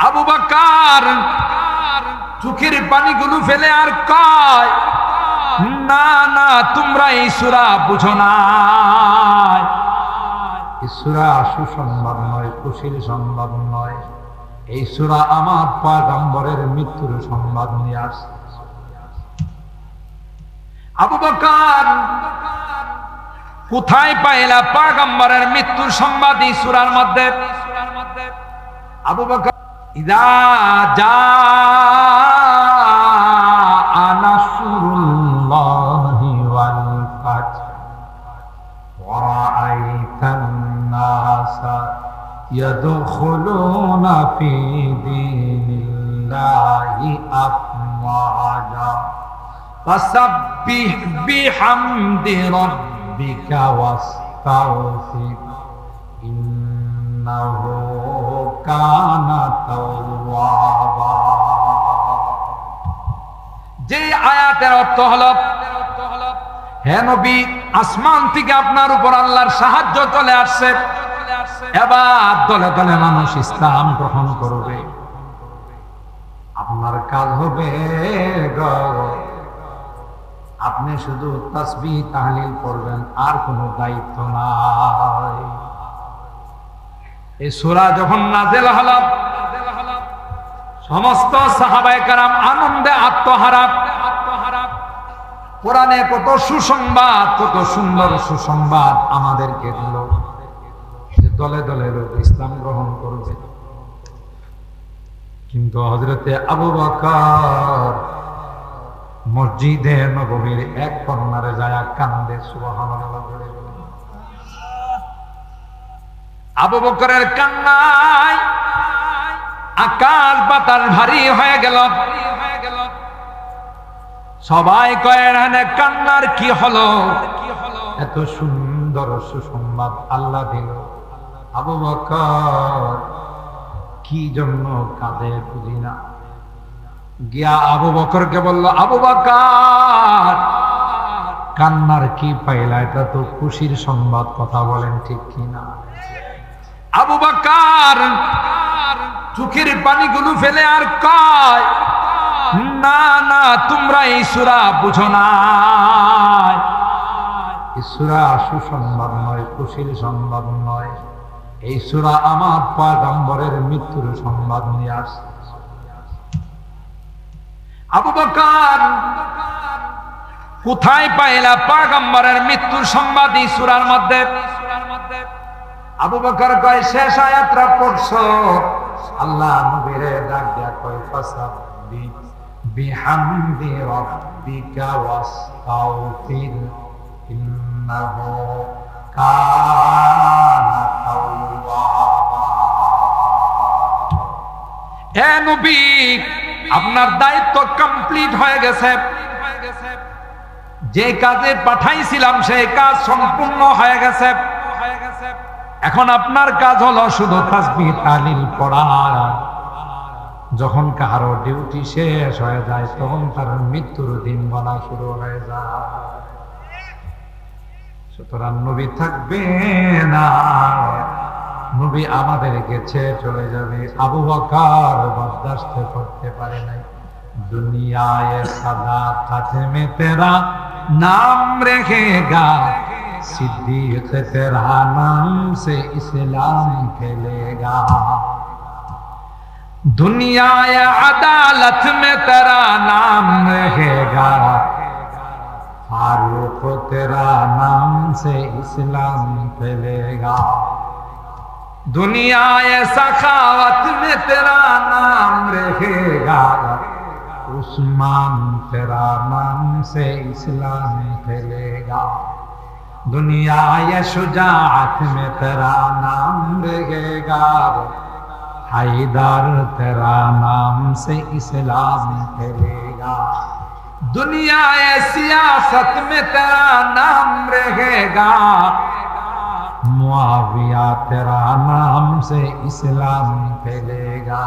আবু বকর চোখের পানিগুলো ফেলে আর কয়, না না, তোমরা এই সূরা বুঝো না। এই সূরা সুসংবাদ নয়, খুশির সংবাদ নয়। এই সূরা আমার পয়গম্বরের মৃত্যুর সংবাদ নিয়ে আসে। আবু বকর কোথায় পাইলা পয়গম্বরের মৃত্যুর সংবাদ এই সূরার মধ্যে? আবু বকর ইদা জাআ নাসরুল্লাহি ওয়াল ফাতহ ওয়া রাআইতান নাসা ইয়াদখুলুনা ফি দীনিল্লাহি আফওয়াজা ফাসাব্বিহ বিহামদি রাব্বিকা ওয়াস্তাগফির ইন্নাহু কানা তাওয়াবা। যে আয়াতের অর্থ হলো, হে নবী, আসমান থেকে আপনার উপর আল্লাহর সাহায্য চলে আসছে, এবার দলে দলে মানুষ ইসলাম গ্রহণ করবে। আপনার কাজ হবে আপনি শুধু তাসবিহ তাহলিল করবেন, আর কোনো দায়িত্ব নাই। এই সূরা যখন নাযিল হলো, সমস্ত সাহাবায়ে কেরাম আনন্দে আত্মহারা। কোরআনে কত সুসংবাদ, কত সুন্দর সুসংবাদ আমাদেরকে দিল যে দলে দলে লোক ইসলাম গ্রহণ করবে। কিন্তু হযরতে আবু বকর মসজিদে নববীর এক কর্নারে যায় কান্দে। সুবহানাল্লাহ। আবু বকরের কান্নায় আকাশ বাতাস ভারী হয়ে গেল। সবাই কয়, কান্নার কি হলো? এত সুন্দর সুসংবাদ আল্লাহ দিল, আবু বকর কি জন্য কাঁদে বুঝি না। গিয়া আবু বকরকে বলল, আবু বকর কান্নার কি পাইলা? এটা তো খুশির সংবাদ, কথা বলেন ঠিক কিনা? আবু বকর চোখের পানিগুলো ফেলে আর কয়, না না, তোমরা এই সূরা বুঝো না। এই সূরা সুসংবাদ নয়, খুশির সংবাদ নয়। এই সূরা আমার পয়গম্বরের মৃত্যুর সংবাদ নিয়ে আসে। আবু বকর কোথায় পাইলা পয়গম্বরের মৃত্যুর সংবাদ এই সূরার মধ্যে? আবু বকর কয়, শেষ আয়াতটা পড়ছো? আল্লাহ নবীরে ডাক দিয়া কয়, ফাসাব্বিহ বিহামদি রাব্বিকা ওয়াস্তাগফির ইন্নাহু কানা তাওয়াবা। হে নবী, আপনার দায়িত্ব কমপ্লিট হয়ে গেছে। যে কাজে পাঠাইছিলাম সেই কাজ সম্পূর্ণ হয়ে গেছে। এখন আপনার কাজ হলো শুধু তাসবিহ তাহলিল পড়া। যখন কারো ডিউটি শেষ হয়ে যায়, তখন তার মৃত্যুর দিন বলা শুরু হয়ে যায়। সুতরাং নবী থাকবে না, নবী আমাদেরকে ছেড়ে চলে যাবে। আবু বকর বরদাস্ত করতে পারে নাই। দুনিয়ায় সাদাকাত মে তেরা নাম রেখেগা, सिद्दीक तेरा नाम से इस्लाम फैलेगा। दुनिया या अदालत में तेरा नाम रहेगा, फारूक तेरा नाम से इस्लाम फैलेगा। दुनिया या सखावत में तेरा नाम रहेगा, उस्मान तेरा नाम से इस्लाम फैलेगा। दुनिया या शुजाअत में तेरा नाम रहेगा, हैदर तेरा नाम से इस्लाम फैलेगा। दुनिया या सियासत में तेरा नाम रहेगा, मुआविया तेरा नाम से इस्लाम फैलेगा।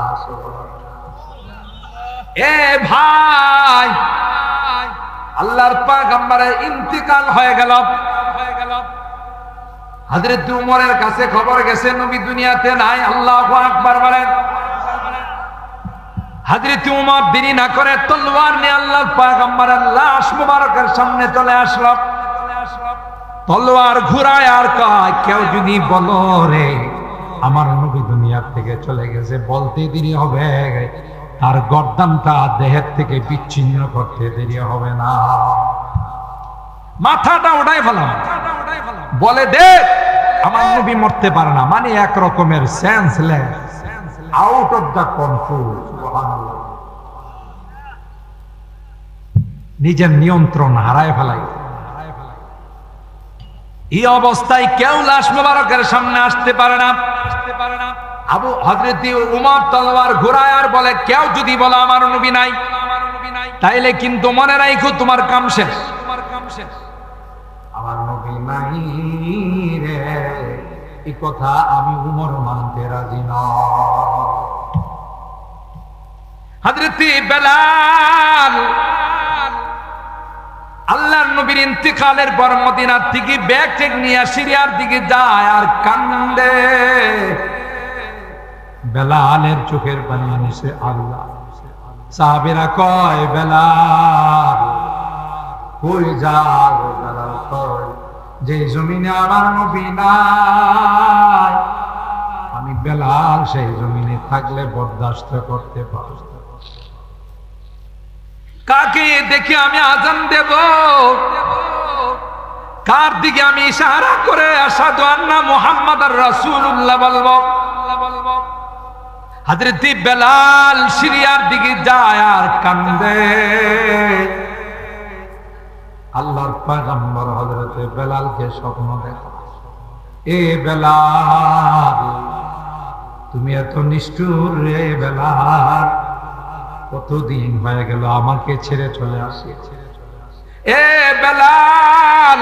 ए भाई, আল্লাহর পয়গম্বরের ইন্তিকাল হয়ে গেল। হযরত উমরের কাছে খবর গেছে নবী দুনিয়াতে নাই। আল্লাহু আকবার বলেন। হযরত উমর দেরি না করে তলোয়ার নিয়ে আল্লাহর পয়গম্বরের লাশ মুবারকের সামনে চলে আসলো। তলোয়ার ঘুরায় আর কয়, কেউ যদি বলো রে আমার নবী দুনিয়া থেকে চলে গেছে, বলতে দেরি হবে, তার গর্দানটা দেহের থেকে বিচ্ছিন্ন করতে দেরি হবে না। মাথাটা ওটাই ফেলাম, বলে দে আমার নবী মরতে পারে না, মানে এক রকমের senseless, out of the control. সুবহানাল্লাহ, নিজের নিয়ন্ত্রণ হারায় ফেলাই। এই অবস্থায় কেউ লাশ মুবারকের সামনে আসতে পারে না। হযরত উমর তলোয়ার ঘুরায় আর বলে, কেউ যদি বলে আমার নবী নাই, তাইলে কিন্তু মনে রাখো তোমার কাম শেষ। আমার নবী নাই রে, এই কথা আমি উমর মানতে রাজি না। হযরত বেলাল আল্লাহর নবীর ইন্তিকালের পর মদিনার থেকে ব্যাগ টেক নিয়ে সিরিয়ার দিকে যায় আর কান্দে। বেলালের চোখের পানি আনিছে আল্লাহ। সাহাবীরা কয়, বেলাল কই যাও? বেলাল কয়, যে জমিনে আমার নবী নাই, আমি বেলাল সেই জমিনে থাকলে বরদাস্ত করতে পারব। কাকে দেখে আমি আযান দেব? কার দিকে আমি ইশারা করে আশহাদু আন্না মুহাম্মাদার রাসূলুল্লাহ বলবো? হযরত বেলাল সিরিয়ার দিকে যায় আর কান্দে। আল্লাহর পয়গম্বর হযরত বেলালকে স্বপ্ন দেখে, এ বেলাল তুমি এত নিষ্ঠুর রে বেলাল, কতদিন হয়ে গেল আমাকে ছেড়ে চলে আসিয়েছে। এ বেলাল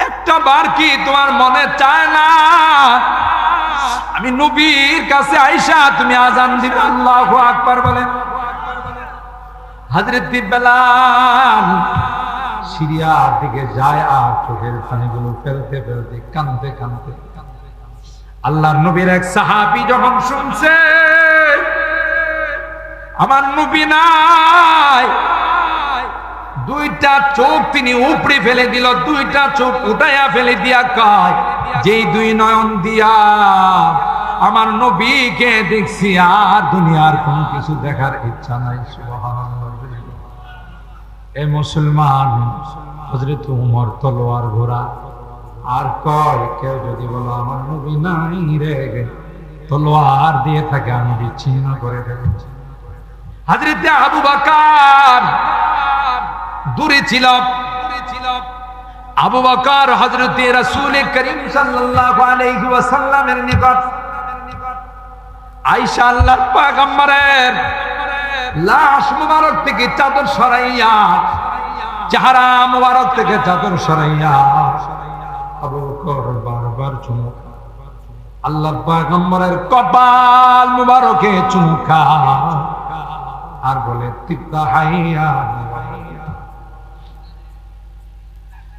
একটা বার কি তোমার মনে চায় না আমি নবীর কাছে আইসা তুমি আযান দিবে? আল্লাহু আকবার বলেন। হযরত বেলাল সিরিয়ার দিকে যায় আর চোখের পানিগুলো ফেলতে ফেলতে কাঁদতে কাঁদতে, আল্লাহর নবীর এক সাহাবী যখন শুনছে আমার নবী নাই, দুইটা চোখ তিনি উপড়ে ফেলে দিল, দুইটা চোখ উঠাইয়া ফেলে দিয়া কয়, যেই দুই নয়ন দিয়া আমার নবীকে দেখছি আর দুনিয়ার কোন কিছু দেখার ইচ্ছা নাই। সুবহানাল্লাহ। এ মুসলমান, হযরত উমর তলোয়ার ঘোরা আর কয়, কেউ যদি বলো আমার নবী নাই রে, তলোয়ার দিয়ে থাকে আমি বিচ্ছিন্ন করে ফেলেছি। হযরত আবু বকর দূরে ছিল। আবু বকর হযরত রাসূল করিম সাল্লাল্লাহু আলাইহি ওয়াসাল্লামের নিকট আয়েশা আল্লাহর পয়গম্বরের লাশ মুবারক থেকে চাদর সরাইয়া, চেহারা মুবারক থেকে চাদর সরাইয়া আবু বকর বারবার চুমু আল্লাহর পয়গম্বরের কপাল মুবারকে চুমু আর বলে, তিবতা হাইয়ান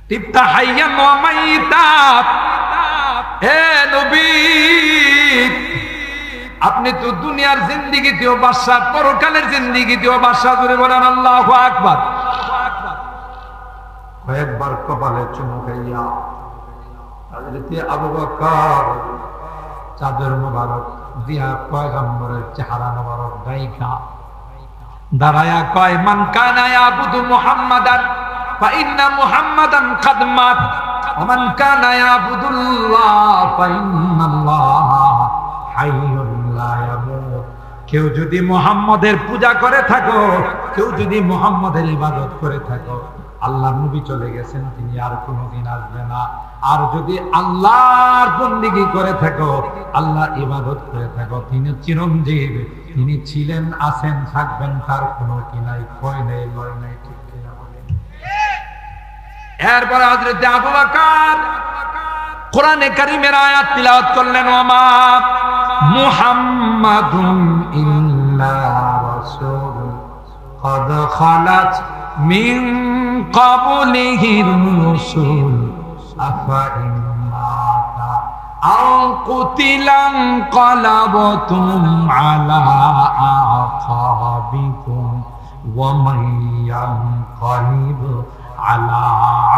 তিবতা হাইয়ান ওয়া মাইতাত। হে নবী, আপনি তো দুনিয়ার জিন্দেগিতেও বাদশা, পরকালের জিন্দেগিতেও বাদশা। জোরে বলেন আল্লাহু আকবার। কয়েকবার কপালে চুমু খাইয়া হযরত আবু বকর চাদর মুবারক দিয়া পয়গম্বরের চেহারা মুবারক ডাইকা দাঁড়ায়া কয়, মান কানা ইয়াবুদু মুহাম্মাদান ফাইন্না মুহাম্মাদান কাদ মাত ওয়া মান কানা ইয়াবুদুল্লাহ ফাইন্নাল্লাহ হাইয়ুন লা ইয়ামুত। কেউ যদি মুহাম্মাদের পূজা করে থাকো, কেউ যদি মুহাম্মাদের ইবাদত করে থাকো, আল্লাহর নবী চলে গেছেন, তিনি আর কোনোদিন আসবে না। আর যদি আল্লাহর বন্দেগী করে থাকো, আল্লাহর ইবাদত করে থাকো, তিনি চিরঞ্জীব, তিনি ছিলেন, আছেন, থাকবেন, তার কোনো কি নাই, ক্ষয় নেই, লয় নেই। ঠিক কিনা বলেন? এরপর হযরত আবু বকর কোরআনে কারীমের আয়াত তিলাওয়াত করলেন, ওমা মুহাম্মাদুন ইল্লা রাসূল قد خلت من قبله الرسل أفإن مات أو قتل انقلبتم على বিকুম ওয়া মান ইয়ানকালিব আলা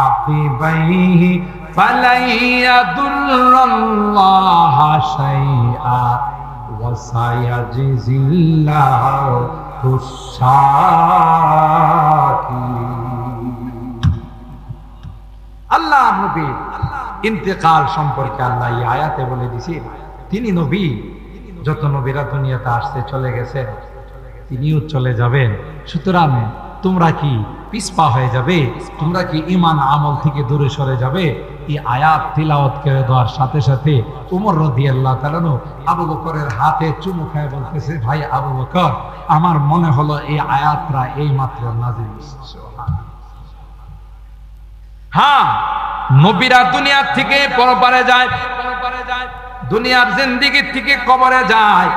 আকিবাইহি ফালাই ইয়াদুল্লাহা শাইআ ওয়া সায়াজিজিল্লাহু শাকিরিন। আল্লাহ নবী ইন্তেকাল সম্পর্কে আল্লাহ এই আয়াতে বলে দিয়েছে, তিনি নবী, যত নবীরা দুনিয়াতে আসতে চলে গেছে তিনিও চলে যাবেন। সুতরাং তোমরা কি পিছপা হয়ে যাবে? তোমরা কি ঈমান আমল থেকে দূরে সরে যাবে? এই আয়াত তিলাওয়াত করে দেওয়ার সাথে সাথে ওমর রাদিয়াল্লাহু তাআলা আবু বকরের হাতে চুমু খায় বলতেছে, ভাই আবু বকর, আমার মনে হলো এই আয়াতটা এই মাত্র নাযিল হয়েছে। হ্যাঁ, নবীরা দুনিয়া থেকে পরপারে যায়, দুনিয়ার জিন্দেগি থেকে কবরে যায়,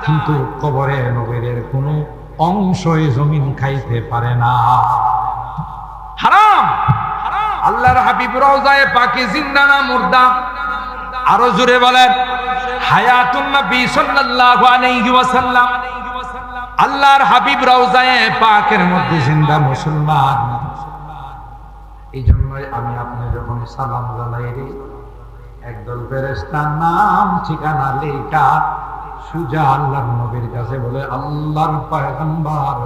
কিন্তু কবরে নবীদের কোনো অংশই জমিন খাইতে পারে না। হারাম। আল্লাহর হাবিব রওজায়ে পাকে জিন্দা না মুর্দা? আরো জোরে বলেন, হায়াতুন নবী সাল্লাল্লাহু আলাইহি ওয়াসাল্লাম। আল্লাহর হাবিব রওজায়ে পাকের মধ্যে জিন্দা মুসলমান। এই জন্যই আমি আপনি যখন সালাম জানাই রে, একদল ফেরেশতার নাম ঠিকানা লেখা সুজা আল্লাহর নবীর কাছে বলে, আল্লাহর পয়গম্বর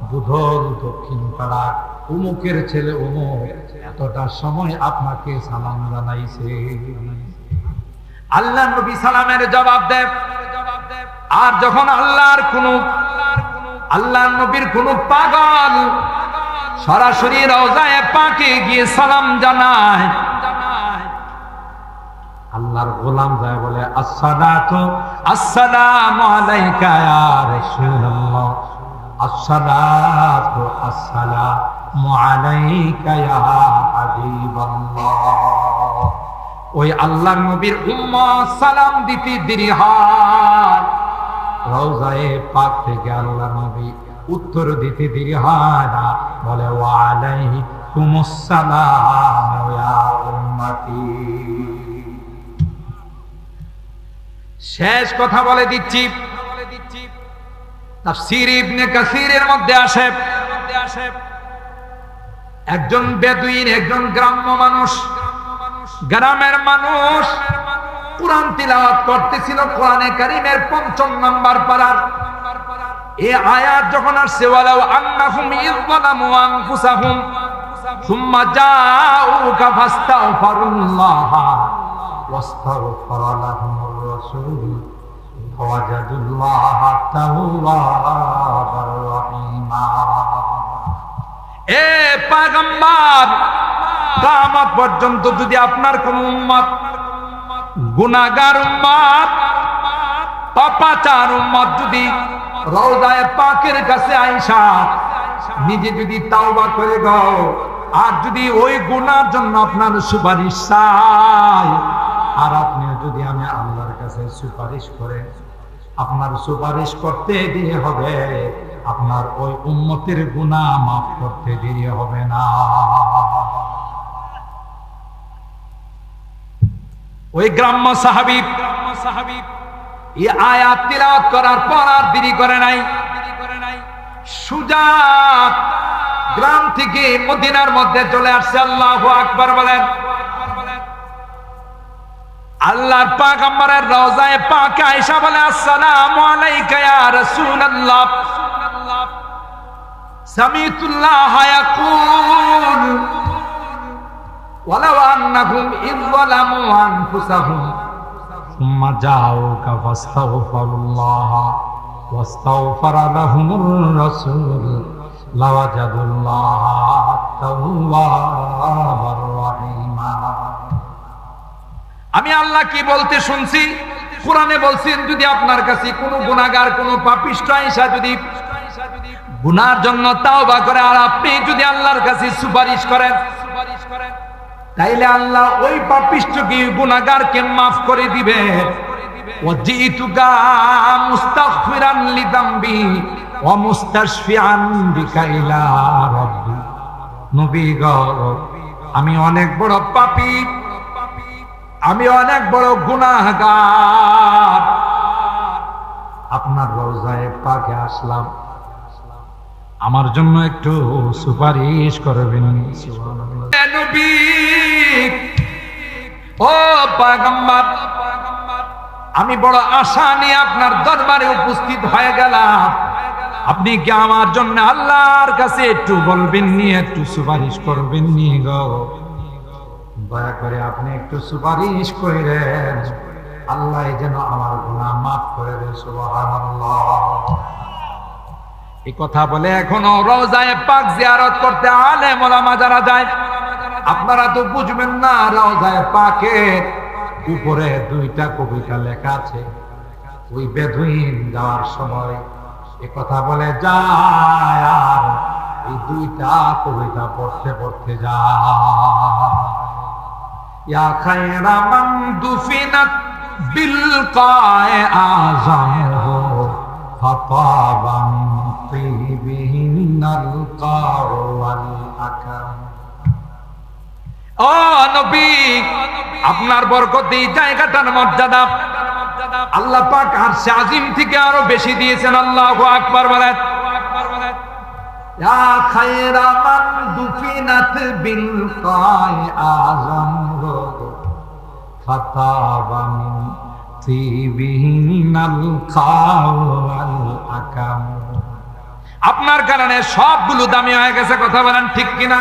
বুধল দক্ষিণ পাড়া উমুকের ছেলে উমুক এতটা সময় আপনাকে সালাম জানাইছে। আল্লাহর নবী সালামের জবাব দেন। আর যখন আল্লাহর নবীর কোন পাগল সরাসরি রওজায়ে পাকে গিয়ে সালাম জানায়, আল্লাহর গোলাম যায় বলে, আসসালামু আলাইকা ইয়া রাসূলুল্লাহ, আসসালামু আলাইকা ইয়া হাবিবাল্লাহ। ওই আল্লাহর নবীর উম্মত সালাম দিতে দেরি হয়, রওজায়ে পাক থেকে আল্লাহর নবী উত্তর দিতে দেরি হয় না, বলে ওয়া আলাইকুমুস সালাম ইয়া উম্মতি। শেষ কথা বলে দিচ্ছি, তাফসীর ইবনে কাসীরের মধ্যে আসে, একজন বেদুইন, একজন গ্রাম্য মানুষ, গ্রামের মানুষ কুরআন তিলাওয়াত করতেছিল, কোরআনে কারীমের ৫ম নাম্বার পারার। এই আয়াত যখন আসছে, ওয়ালাউ আন্নাহুম ইযলামু আনফুসাহুম সুম্মা জাউকা ফাস্তাগফিরুল্লাহ ওয়াস্তাগফারা লাহুমুর রাসূল ওয়াজাদুল্লাহা তাওয়াবার রহিমা। এ পয়গম্বর, কিয়ামত পর্যন্ত যদি আপনার কোন উম্মত, গুনাহগার উম্মত, পাপাচার উম্মত যদি রওজায়ে পাকের কাছে আইসা নিজে যদি তাওবা করে দাও, আর যদি ওই গুনার জন্য আপনার সুপারিশ চায়, আর আপনি যদি আমি আল্লাহর কাছে সুপারিশ করেন, আপনার সুপারিশ করতে দেরি হবে, আপনার ওই উম্মতের গুনাহ মাফ করতে দেরি হবে না। ওই গ্রাম্য সাহাবী এই আয়াত তিলাওয়াত করার পর আর দেরি করে নাই, সুজা গ্রাম থেকে মদিনার মধ্যে চলে আসছে। আল্লাহু আকবার বলেন। আল্লাহর পয়গম্বরের রওজায়ে পাকে আয়েশা বলে, আসসালামু আলাইকা ইয়া রাসূলুল্লাহ, সামিতুল্লাহ ইয়াকুল ওয়ালাউ আন্নাহুম ইযলামু আনফুসাহুম সুম্মা জাউকা ফাস্তাগফিরুল্লাহ ওয়াস্তাগফারা লাহুমুর রাসূল লাওয়াজাদুল্লাহ তাওয়াবার রহিমা। আমি আল্লাহ কি বলতে শুনছি, কোরআনে বলছেন, যদি আপনার কাছে কোনো গুনাহগার, কোনো পাপিষ্ঠ আয়েশা যদি গুনার জন্য তাওবা করে, আর আপনি যদি আল্লাহর কাছে সুপারিশ করেন, তাইলে আল্লাহ ওই পাপিষ্ঠকে, গুনাহগারকে মাফ করে দিবে। ওয়াজিতুকা মুস্তাগফিরান লিযামবি ওয়া মুস্তাশফিআন বিকা ইলা রাব্বি। নবী গো, আমি অনেক বড় পাপী, আমি অনেক বড় গুনাহগার, আপনার রওজায়ে পাকে আসলাম, আমার জন্য একটু সুপারিশ করবেন। নবী, ও পয়গম্বর, আমি বড় আশা নিয়ে আপনার দরবারে উপস্থিত হয়ে গেলাম। আপনি কি আমার জন্য আল্লাহর কাছে একটু বলবেন নি, একটু সুপারিশ করবেন নি গো? দয়া করে আপনি একটু সুপারিশ করেন, আল্লাহ যেন আমার গুনাহ মাফ করে দেন। সুবহানাল্লাহ। এই কথা বলে এখনো রওজায়ে পাক জিয়ারত করতে আলেম ওলামা যারা যায়, আপনারা তো বুঝবেন না, রওজায়ে পাকের উপরে দুইটা কবিতা লেখা আছে। ওই বেদুইন যাওয়ার সময় এ কথা বলে যায়, আর এই দুইটা কবিতা পড়তে পড়তে যায়। ইয়া খায়রা মান দুফিনাত বিল কায়ে আযামহু ফাতাবা মিন তিবিহিনাল কাউ ওয়াল আকাম। ও নবী, আপনার বরকতে এই জায়গাটার মর্যাদা আল্লাহ পাক আরশে আজিম থেকে আরো বেশি দিয়েছেন। আল্লাহু আকবার বলেন। ইয়া খায়রা মান দুফিনাত বিল কায়ে আযামহু ফাতাবা মিন তিবিহিনাল কাউ ওয়াল আকাম। আপনার কারণে সবগুলো দামি হয়ে গেছে, কথা বলেন ঠিক কিনা?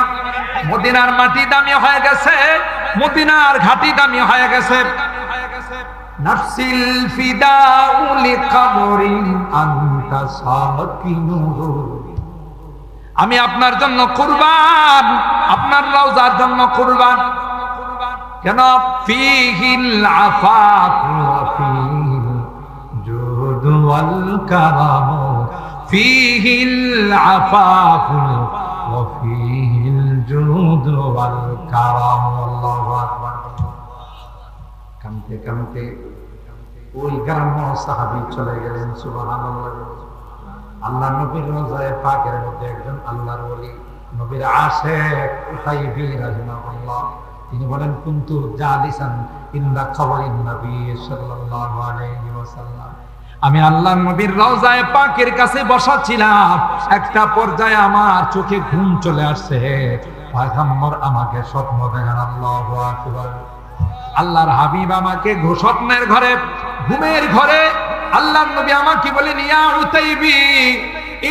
মদিনার মাটি দামি হয়ে গেছে, মদিনার ঘাটি দামি হয়ে গেছে। নাফসিল ফিদাউ লিকবরিন আনতা সাকিনুহু। আমি আপনার জন্য কুরবান, আপনার রওজার জন্য কুরবান। কেন? ফিহিল আফাফ ওয়া ফিহিল জুদ ওয়াল কারাম, ফিহিল আফাফ ওয়া ফিহিল জুদ ওয়াল কারাম। আল্লাহু আকবার। কামতে কামতে ওই গ্রাম্য সাহাবী চলে গেলেন। সুবহানাল্লাহ। আল্লাহ নবীর রওজায়ে পাকের মধ্যে একজন আল্লাহর ওলি, নবীর আশিক উতাইবি রাহিমাহুল্লাহ, তিনি বলেন, কুনতু জালিসান ইনদা কবরিন নবী সাল্লাল্লাহু আলাইহি ওয়াসাল্লাম। আমি আল্লাহর নবীর রওজায়ে পাকের কাছে বসা ছিলাম। একটা পর্যায়ে আমার চোখে ঘুম চলে আসছে। পয়গম্বর আমাকে স্বপ্ন দেখান। আল্লাহু আকবার। আল্লাহর হাবিব আমাকে স্বপ্নের ঘরে, ঘুমের ঘরে আল্লাহর নবী আমাকে বলেন, ইয়া উতাইবি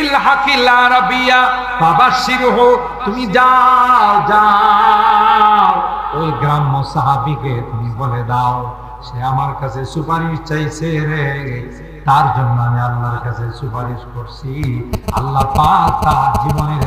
ইলহাকিল আরাবিয়া ফাবাশশিরহু। তুমি যাও যাও ওই গ্রাম্য সাহাবীকে তুমি বলে দাও, সে আমার কাছে সুপারিশ চাইছে রে, তার জন্য আমি আল্লাহর কাছে সুপারিশ করছি। আল্লাহ পাক তার জীবনের